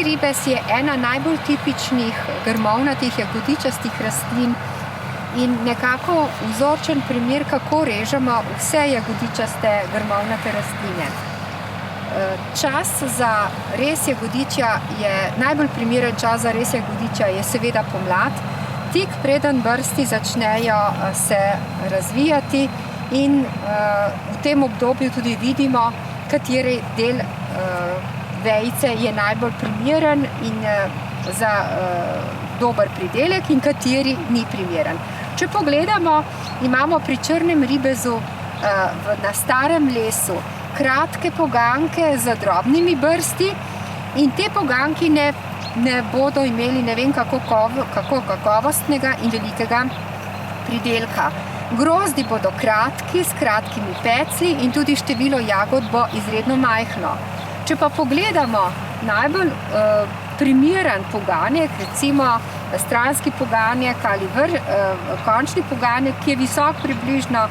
ribez je ena najbolj tipičnih grmovnatih jagodičastih rastlin in nekako vzorčen primer, kako režemo vse jagodičaste grmovnate rastline. Čas za rez jagodičja najbolj primeren čas za rez jagodičja je seveda pomlad. Tik preden brsti začnejo se razvijati in v tem obdobju tudi vidimo, kateri del vejice je najbolj primeren in za dober pridelek in kateri ni primeren. Če pogledamo, imamo pri črnem ribezu na starem lesu kratke poganke z drobnimi brsti in te poganki ne bodo imeli ne vem kako kakovostnega in velikega pridelka. Grozdi bodo kratki, s kratkimi peclji in tudi število jagod bo izredno majhno. Če pa pogledamo najbolj primeren poganjek, recimo stranski poganjek ali končni poganjek, ki je visok približno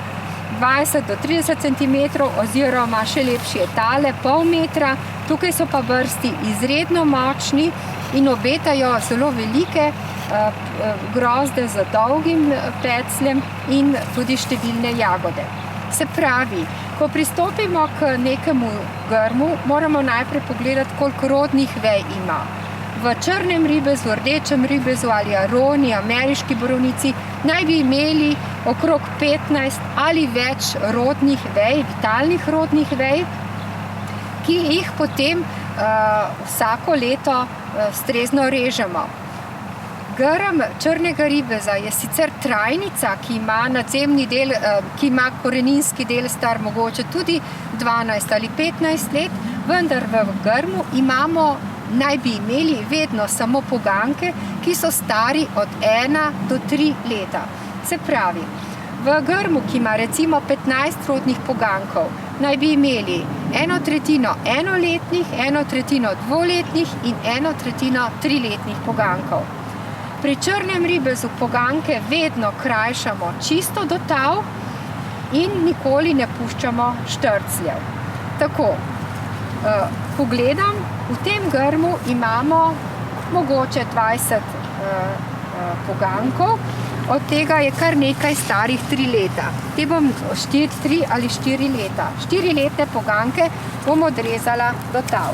20 do 30 cm oziroma še lepši je tale pol metra, tukaj so pa brsti izredno močni in obetajo zelo velike grozde z dolgim pecljem in tudi številne jagode. Se pravi, ko pristopimo k nekemu grmu, moramo najprej pogledati, koliko rodnih vej ima. V črnem ribezu, rdečem ribezu ali aroni, ameriški borovnici naj bi imeli okrog 15 ali več rodnih vej, vitalnih rodnih vej, ki jih potem vsako leto ustrezno režemo. Grm črnega ribeza je sicer trajnica, ki ima nadzemni del, ki ima koreninski del star mogoče tudi 12 ali 15 let, vendar v grmu naj bi imeli vedno samo poganke, ki so stari od 1 do 3 leta. Se pravi, v grmu, ki ima recimo 15 rodnih pogankov, naj bi imeli 1/3 enoletnih, 1/3 dvoletnih in 1/3 triletnih pogankov. Pri črnem ribezu poganke vedno krajšamo čisto do tav in nikoli ne puščamo štrcljev. Tako, pogledam, v tem grmu imamo mogoče 20 pogankov, od tega je kar nekaj starih 3 leta. Te bom 3 ali 4 leta. 4-letne poganke bom odrezala do tav.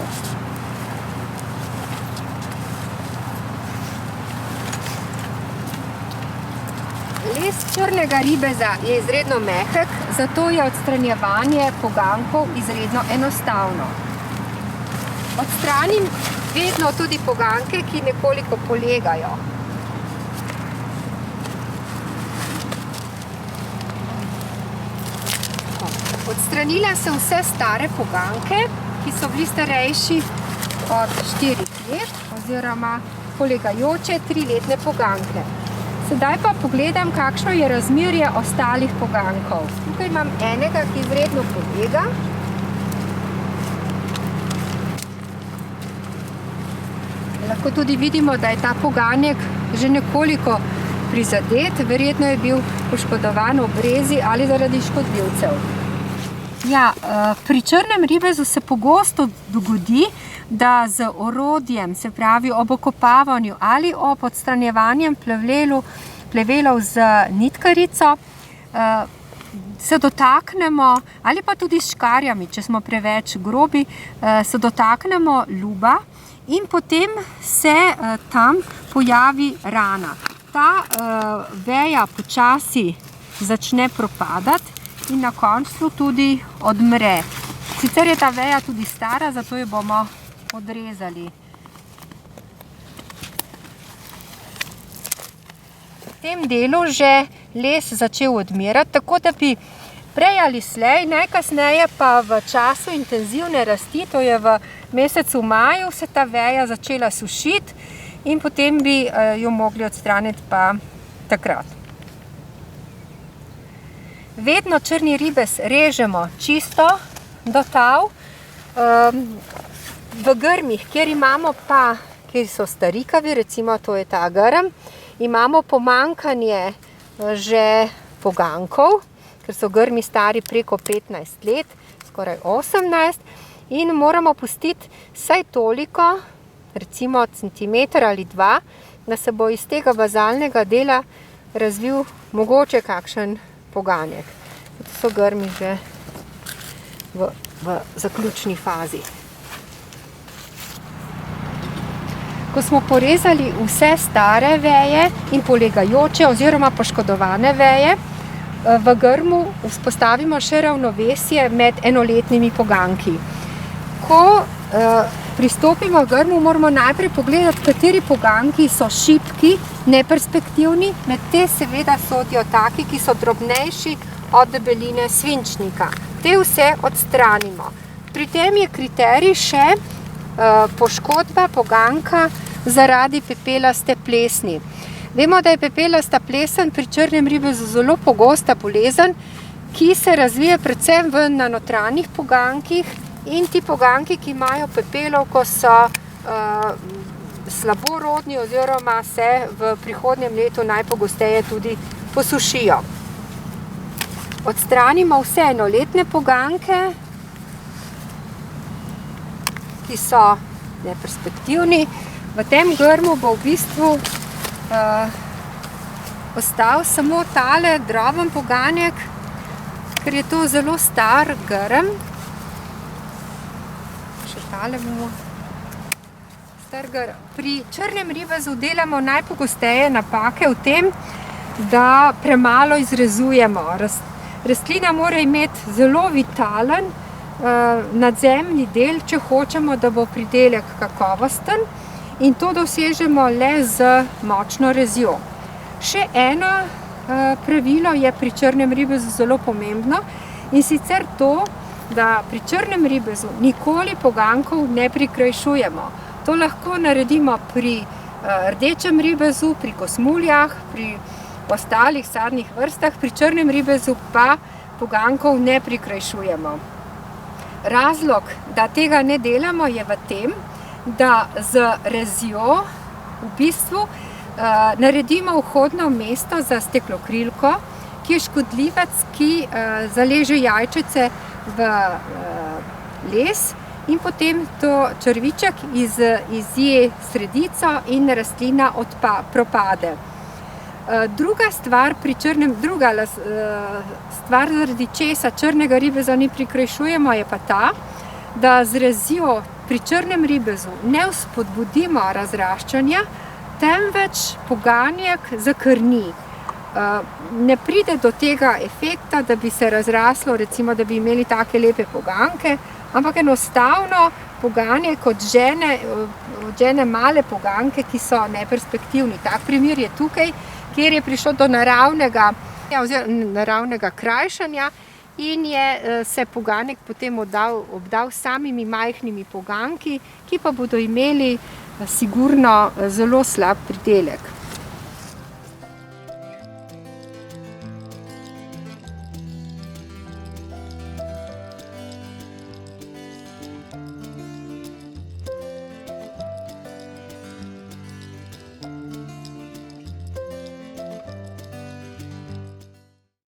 Les črnega ribeza je izredno mehek, zato je odstranjevanje pogankov izredno enostavno. Odstranim vedno tudi poganke, ki nekoliko polegajo. Odstranila sem vse stare poganke, ki so bili starejši od 4 let oziroma polegajoče 3-letne poganke. Sedaj pa pogledam, kakšno je razmerje ostalih pogankov. Tukaj imam enega, ki izredno polega. Lahko tudi vidimo, da je ta poganjek že nekoliko prizadet, verjetno je bil poškodovan ob rezi ali zaradi škodljivcev. Ja, pri črnem ribezu se pogosto dogodi, da z orodjem, se pravi ob okopavanju ali ob odstranjevanjem plevelov z nitkarico, se dotaknemo, ali pa tudi s škarjami, če smo preveč grobi, se dotaknemo ljuba in potem se tam pojavi rana. Ta veja počasi začne propadati in na koncu tudi odmre. Sicer je ta veja tudi stara, zato jo bomo odrezali. V tem delu že les začel odmirati, tako da bi prej ali slej, najkasneje pa v času intenzivne rasti, to je v mesecu maju, se ta veja začela sušiti in potem bi jo mogli odstraniti pa takrat. Vedno črni ribez režemo čisto do tav. V grmih, kjer so starikavi, recimo to je ta grm, imamo pomanjkanje že pogankov, ker so grmi stari preko 15 let, skoraj 18, in moramo pustiti vsaj toliko recimo centimeter ali dva, da se bo iz tega bazalnega dela razvil mogoče kakšen poganjek. To so grmi že v zaključni fazi. Ko smo porezali vse stare veje in polegajoče oziroma poškodovane veje, v grmu vzpostavimo še ravnovesje med enoletnimi poganjki. Ko pristopimo k grmu, moramo najprej pogledati, kateri poganjki so šibki, neperspektivni, med te seveda sodijo taki, ki so drobnejši od debeline svinčnika. Te vse odstranimo. Pri tem je kriterij še poškodba poganjka zaradi pepelaste plesni. Vemo, da je pepelasta plesen pri črnem ribezu zelo pogosta bolezen, ki se razvije predvsem na notranjih poganjkih, in ti poganjki, ki imajo pepelovko, so slaborodni oziroma se v prihodnjem letu najpogosteje tudi posušijo. Odstranimo vse enoletne poganjke, ki so neperspektivni. V tem grmu bo v bistvu ostal samo tale droben poganjek, ker je to zelo star grm. Še tale bomo. Star grm. Pri črnem ribezu delamo najpogosteje napake v tem, da premalo izrezujemo. Rastlina mora imeti zelo vitalen nadzemni del, če hočemo, da bo pridelek kakovosten, in to dosežemo le z močno rezjo. Še eno pravilo je pri črnem ribezu zelo pomembno, in sicer to, da pri črnem ribezu nikoli poganjkov ne prikrajšujemo. To lahko naredimo pri rdečem ribezu, pri kosmuljah, pri ostalih sadnih vrstah, pri črnem ribezu pa poganjkov ne prikrajšujemo. Razlog, da tega ne delamo, je v tem, da z rezjo v bistvu naredimo vhodno mesto za steklokrilko, ki je škodljivec, ki zaleže jajčice v les in potem to črviček izje sredico in rastlina propade. Druga stvar, zaradi česa črnega ribeza ni prikrajšujemo, je pa ta, da z rezjo pri črnem ribezu ne vzpodbudimo razraščanja, temveč poganjek zakrni. Ne pride do tega efekta, da bi se razraslo, recimo, da bi imeli take lepe poganjke, ampak enostavno poganjek odžene male poganjke, ki so neperspektivni. Tak primer je tukaj, kjer je prišlo do naravnega krajšanja in je se poganjek potem obdal samimi majhnimi poganjki, ki pa bodo imeli sigurno zelo slab pridelek.